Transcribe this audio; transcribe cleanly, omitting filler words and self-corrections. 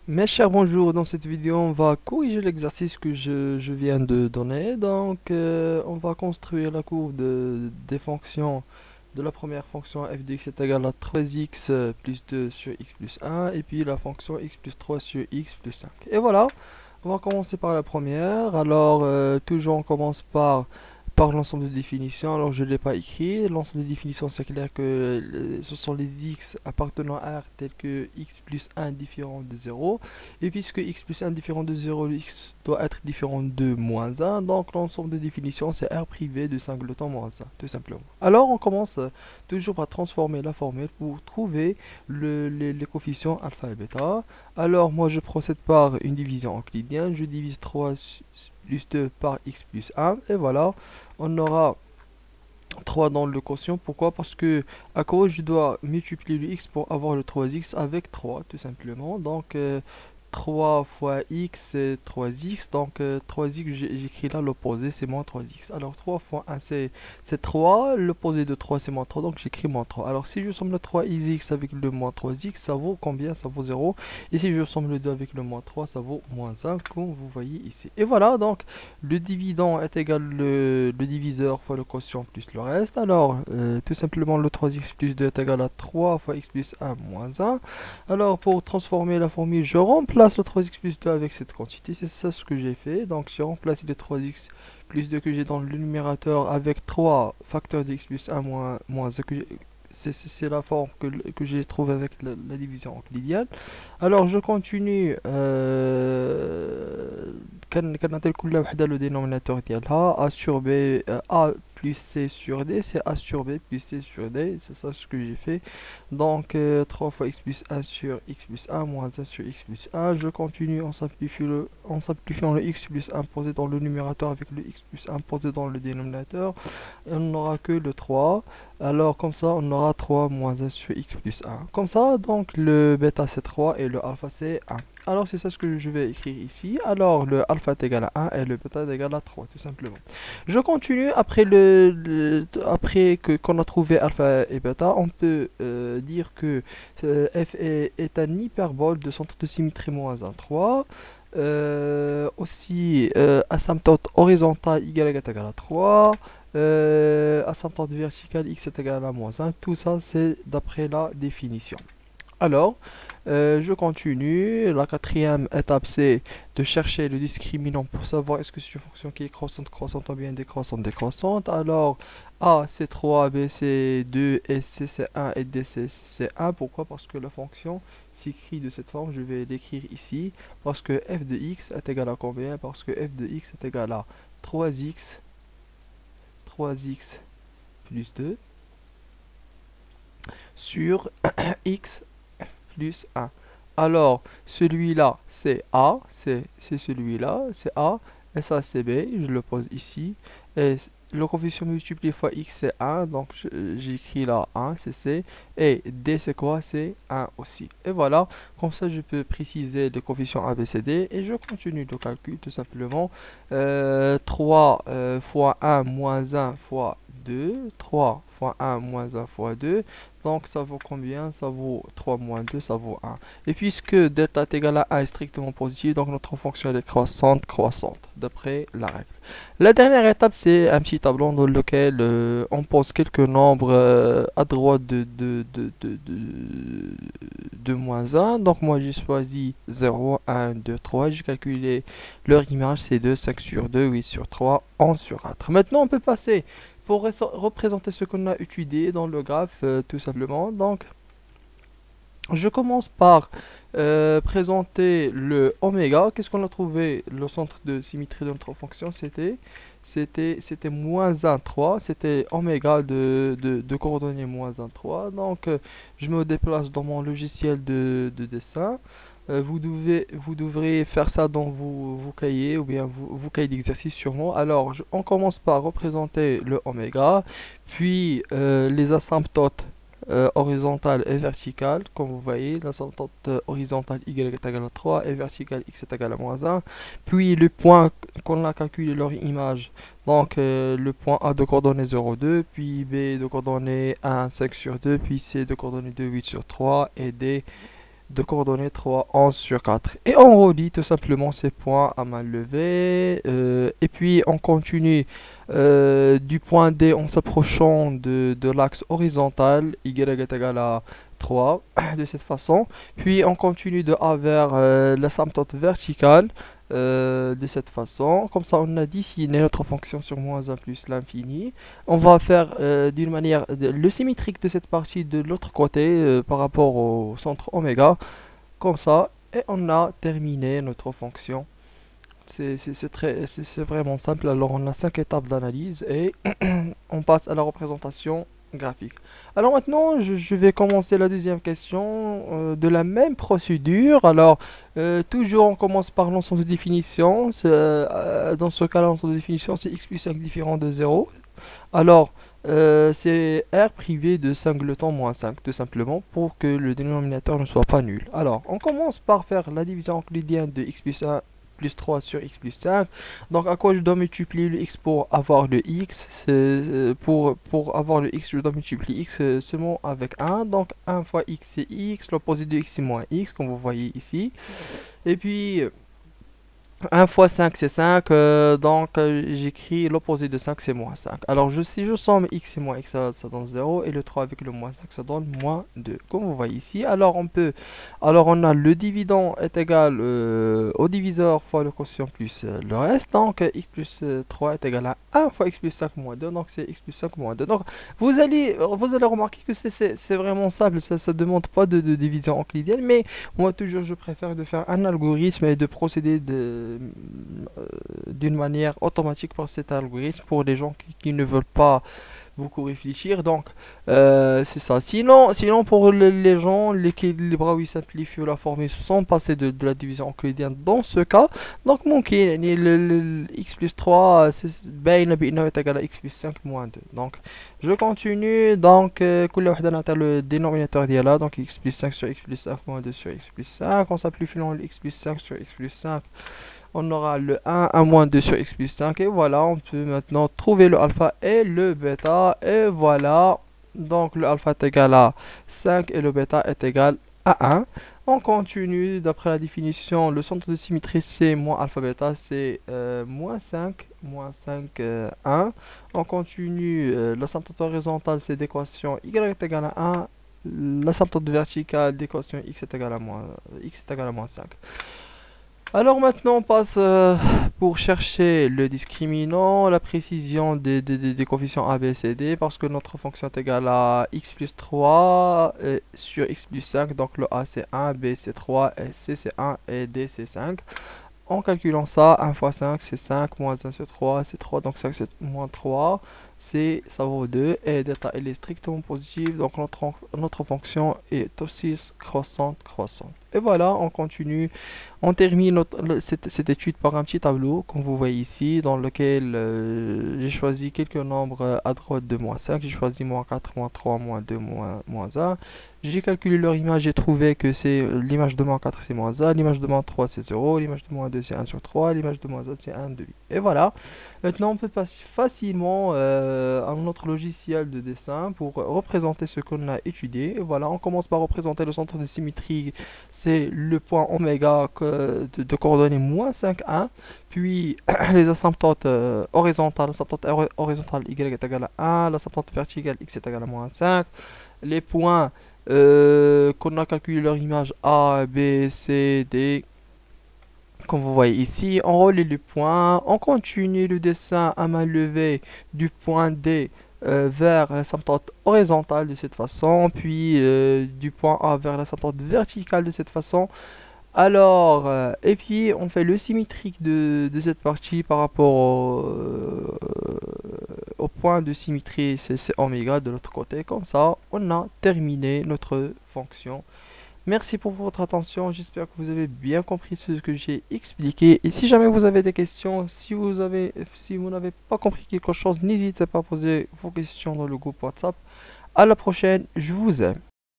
Mes chers, bonjour. Dans cette vidéo, on va corriger l'exercice que je viens de donner. Donc, on va construire la courbe des fonctions de la première fonction f de x est égal à 3x plus 2 sur x plus 1 et puis la fonction x plus 3 sur x plus 5. Et voilà, on va commencer par la première. Alors, toujours on commence par l'ensemble de définitions. Alors, je ne l'ai pas écrit. L'ensemble de définitions, c'est clair que ce sont les x appartenant à R tels que x plus 1 différent de 0. Et puisque x plus 1 différent de 0, le x doit être différent de moins 1. Donc, l'ensemble de définitions, c'est R privé de singleton moins 1, tout simplement. Alors, on commence toujours par transformer la formule pour trouver les coefficients alpha et bêta. Alors, moi, je procède par une division euclidienne. Je divise 3 plus 2 par x plus 1. Et voilà, on aura 3 dans le quotient. Pourquoi? Parce que à cause je dois multiplier le x pour avoir le 3x avec 3 tout simplement. Donc 3 fois x c'est 3x. Donc 3x j'écris là l'opposé c'est moins 3x. Alors 3 fois 1 c'est 3. L'opposé de 3 c'est moins 3. Donc j'écris moins 3. Alors si je somme le 3x avec le moins 3x ça vaut combien? Ça vaut 0. Et si je somme le 2 avec le moins 3 ça vaut moins 1 comme vous voyez ici. Et voilà donc le dividende est égal le diviseur fois le quotient plus le reste. Alors, tout simplement, le 3x plus 2 est égal à 3 fois x plus 1 moins 1. Alors, pour transformer la formule, je remplace le 3x plus 2 avec cette quantité. C'est ça ce que j'ai fait. Donc, j'ai remplacé le 3x plus 2 que j'ai dans le numérateur avec 3 facteurs de x plus 1 moins 1 c'est la forme que j'ai trouvée avec la division euclidienne. Alors je continue كنعطي لكل وحدة le dénominateur ديالها a sur b a plus c sur d c'est a sur b plus c sur d, c'est ça ce que j'ai fait. Donc 3 fois x plus 1 sur x plus 1 moins 1 sur x plus 1. Je continue en simplifiant le x plus 1 posé dans le numérateur avec le x plus 1 posé dans le dénominateur. Et on n'aura que le 3. Alors comme ça on aura 3 moins 1 sur x plus 1. Comme ça donc le bêta c'est 3 et le alpha c'est 1. Alors c'est ça ce que je vais écrire ici. Alors le alpha est égal à 1 et le bêta est égal à 3 tout simplement. Je continue après après que qu'on a trouvé alpha et bêta, on peut dire que f est un hyperbole de centre de symétrie moins 1, 3. Aussi asymptote horizontale y est égal à 3. Asymptote verticale x est égal à moins 1. Tout ça c'est d'après la définition. Alors, je continue. La quatrième étape, c'est de chercher le discriminant pour savoir est-ce que c'est une fonction qui est croissante, croissante ou bien décroissante, décroissante. Alors, A c'est 3, B c'est 2, et C c'est 1 et D c'est 1. Pourquoi? Parce que la fonction s'écrit de cette forme. Je vais l'écrire ici. Parce que f de x est égal à combien? Parce que f de x est égal à 3x plus 2 sur x plus 1. Alors, celui-là, c'est A, c'est celui-là, c'est A, et ça, c'est B, je le pose ici. Et le coefficient multiplié fois x, c'est 1, donc j'écris là 1, c'est C. Et D, c'est quoi? C'est 1 aussi. Et voilà, comme ça, je peux préciser le coefficient A, B, C, D, et je continue le calcul, tout simplement. 3 fois 1 moins 1 fois 2, 3 fois 1 moins 1 fois 2, donc ça vaut combien? Ça vaut 3 moins 2, ça vaut 1. Et puisque delta est égal à 1 est strictement positif, donc notre fonction est croissante, croissante, d'après la règle. La dernière étape, c'est un petit tableau dans lequel on pose quelques nombres à droite de moins 1. Donc moi j'ai choisi 0, 1, 2, 3. J'ai calculé leur image, c'est 2, 5 sur 2, 8 sur 3, 11 sur 4. Maintenant on peut passer pour représenter ce qu'on a étudié dans le graphe, tout simplement. Donc, je commence par présenter le oméga. Qu'est-ce qu'on a trouvé? Le centre de symétrie de notre fonction, c'était moins 1, 3. C'était oméga de coordonnées moins 1, 3. Donc, je me déplace dans mon logiciel de dessin. Vous devrez faire ça dans vos cahiers ou bien vos cahiers d'exercice sûrement. Alors, on commence par représenter le oméga, puis les asymptotes horizontales et verticales. Comme vous voyez, l'asymptote horizontale y est égal à 3 et verticale x est égal à moins 1. Puis le point qu'on a calculé leur image. Donc, le point A de coordonnées 0, 2, puis B de coordonnées 1, 5 sur 2, puis C de coordonnées 2, 8 sur 3, et D de coordonnées 3, 11 sur 4. Et on relie tout simplement ces points à main levée. Et puis on continue du point D en s'approchant de l'axe horizontal, y est égal à 3, de cette façon. Puis on continue de A vers l'asymptote verticale. De cette façon, comme ça on a dessiné notre fonction sur moins 1 plus l'infini. On va faire d'une manière le symétrique de cette partie de l'autre côté par rapport au centre oméga, comme ça, et on a terminé notre fonction. C'est vraiment simple. Alors on a 5 étapes d'analyse et on passe à la représentation graphique. Alors maintenant, je vais commencer la deuxième question de la même procédure. Alors, toujours on commence par l'ensemble de définition. Dans ce cas-là, l'ensemble de définition, c'est x plus 5 différent de 0. Alors, c'est R privé de singleton moins 5, tout simplement, pour que le dénominateur ne soit pas nul. Alors, on commence par faire la division euclidienne de x plus 1 plus 3 sur x plus 5. Donc, à quoi je dois multiplier le x pour avoir le x? Pour avoir le x, je dois multiplier x seulement avec 1. Donc, 1 fois x, c'est x. L'opposé de x, c'est moins x, comme vous voyez ici. Et puis, 1 fois 5 c'est 5, donc j'écris l'opposé de 5 c'est moins 5. Alors si je somme x et moins x ça donne 0 et le 3 avec le moins 5 ça donne moins 2. Comme vous voyez ici, alors on a le dividende est égal au diviseur fois le quotient plus le reste. Donc x plus 3 est égal à 1 fois x plus 5 moins 2, donc c'est x plus 5 moins 2. Donc vous allez remarquer que c'est vraiment simple, ça ne demande pas de division euclidienne, mais moi toujours je préfère de faire un algorithme et de procéder d'une manière automatique par cet algorithme pour les gens qui ne veulent pas beaucoup réfléchir. Donc c'est ça. Sinon pour les gens les bras où ils simplifient la formule sans passer de la division euclidienne dans ce cas, donc ممكن يعني le x plus 3 باينة بأنه est égal à x plus 5 moins 2. Donc je continue. Donc كل وحدة نعطي le dénominateur ديالها, donc x plus 5 sur x plus 5 moins 2 sur x plus 5. On simplifie le x plus 5 sur x plus 5, on aura le 1 moins 2 sur x plus 5. Et voilà, on peut maintenant trouver le alpha et le bêta. Et voilà, donc le alpha est égal à 5 et le bêta est égal à 1. On continue, d'après la définition, le centre de symétrie c'est moins alpha bêta, c'est moins 5, 1. On continue, l'asymptote horizontale c'est d'équation y est égal à 1. L'asymptote verticale d'équation x est égal à moins 5. Alors maintenant on passe pour chercher le discriminant, la précision des coefficients A, B, C, D, parce que notre fonction est égale à x plus 3 sur x plus 5, donc le A c'est 1, B c'est 3, et C c'est 1 et D c'est 5. En calculant ça, 1 fois 5 c'est 5, moins 1 sur 3 c'est 3, donc 5 c'est moins 3, ça vaut 2, et delta elle est strictement positive, donc notre fonction est aussi croissante. Et voilà, on continue, on termine cette étude par un petit tableau, comme vous voyez ici, dans lequel j'ai choisi quelques nombres à droite de moins 5, j'ai choisi moins 4, moins 3, moins 2, moins 1. J'ai calculé leur image, j'ai trouvé que c'est l'image de moins 4 c'est moins 1, l'image de moins 3 c'est 0, l'image de moins 2 c'est 1 sur 3, l'image de moins 1 c'est 1 demi. Et voilà, maintenant on peut passer facilement à notre logiciel de dessin pour représenter ce qu'on a étudié. Et voilà, on commence par représenter le centre de symétrie, c'est le point oméga de coordonnées moins 5, 1. Puis les asymptotes horizontales, l'asymptote horizontale y est égal à 1, l'asymptote verticale x est égal à moins 5. Les points qu'on a calculé leur image A, B, C, D, comme vous voyez ici, on relie les points, on continue le dessin à main levée du point D vers l'asymptote horizontale de cette façon, puis du point A vers l'asymptote verticale de cette façon. Alors, et puis on fait le symétrique de cette partie par rapport au point de symétrie, c'est oméga de l'autre côté. Comme ça, on a terminé notre fonction. Merci pour votre attention, j'espère que vous avez bien compris ce que j'ai expliqué. Et si jamais vous avez des questions, si vous n'avez pas compris quelque chose, n'hésitez pas à poser vos questions dans le groupe WhatsApp. À la prochaine, je vous aime.